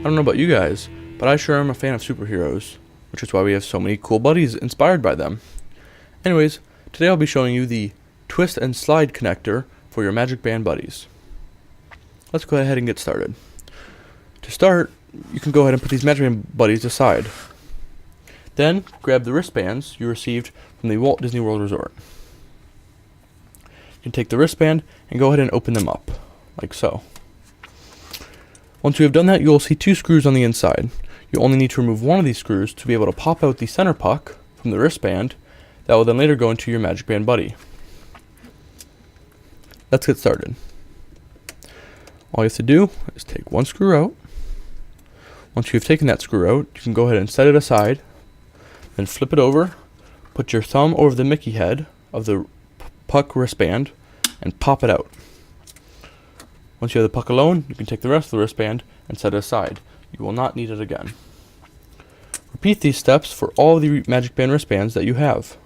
I don't know about you guys, but I sure am a fan of superheroes, which is why we have so many cool buddies inspired by them. Anyways, today I'll be showing you the twist and slide connector for your Magic Band buddies. Let's go ahead and get started. To start, you can go ahead and put these Magic Band buddies aside. Then, grab the wristbands you received from the Walt Disney World Resort. You can take the wristband and go ahead and open them up, like so. Once you have done that, you will see two screws on the inside. You only need to remove one of these screws to be able to pop out the center puck from the wristband that will then later go into your Magic Band buddy. Let's get started. All you have to do is take one screw out. Once you've taken that screw out, you can go ahead and set it aside, then flip it over, put your thumb over the Mickey head of the puck wristband, and pop it out. Once you have the puck alone, you can take the rest of the wristband and set it aside. You will not need it again. Repeat these steps for all the Magic Band wristbands that you have.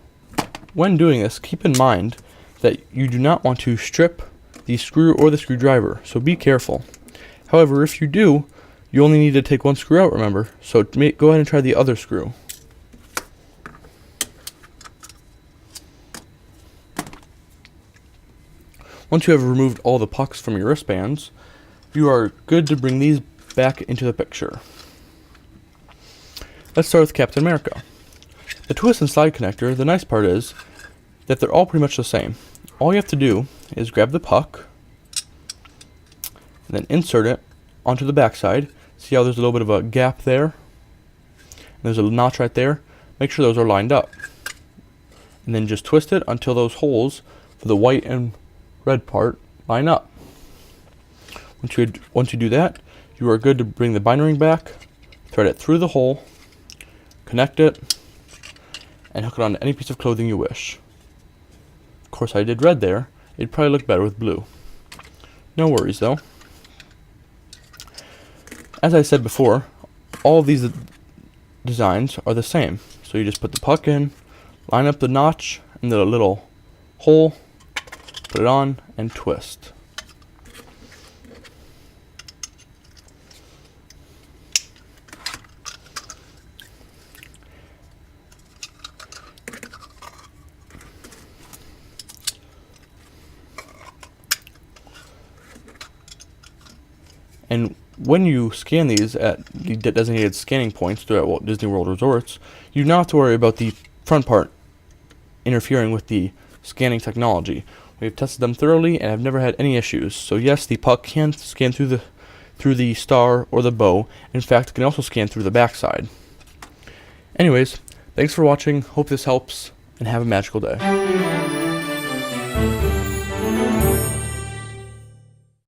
When doing this, keep in mind that you do not want to strip the screw or the screwdriver, so be careful. However, if you do, you only need to take one screw out, remember, so go ahead and try the other screw. Once you have removed all the pucks from your wristbands, you are good to bring these back into the picture. Let's start with Captain America. The twist and slide connector, the nice part is that they're all pretty much the same. All you have to do is grab the puck and then insert it onto the backside. See how there's a little bit of a gap there? And there's a notch right there. Make sure those are lined up. And then just twist it until those holes for the white and red part line up. Once you do that, you are good to bring the binding ring back, thread it through the hole, connect it, and hook it onto any piece of clothing you wish. Of course, I did red there. It'd probably look better with blue. No worries though. As I said before, all of these designs are the same. So you just put the puck in, line up the notch and the little hole, put it on, and twist. And when you scan these at the designated scanning points throughout Walt Disney World resorts, you do not have to worry about the front part interfering with the scanning technology. We have tested them thoroughly and have never had any issues. So yes, the puck can scan through the star or the bow. In fact, it can also scan through the backside. Anyways, thanks for watching. Hope this helps, and have a magical day.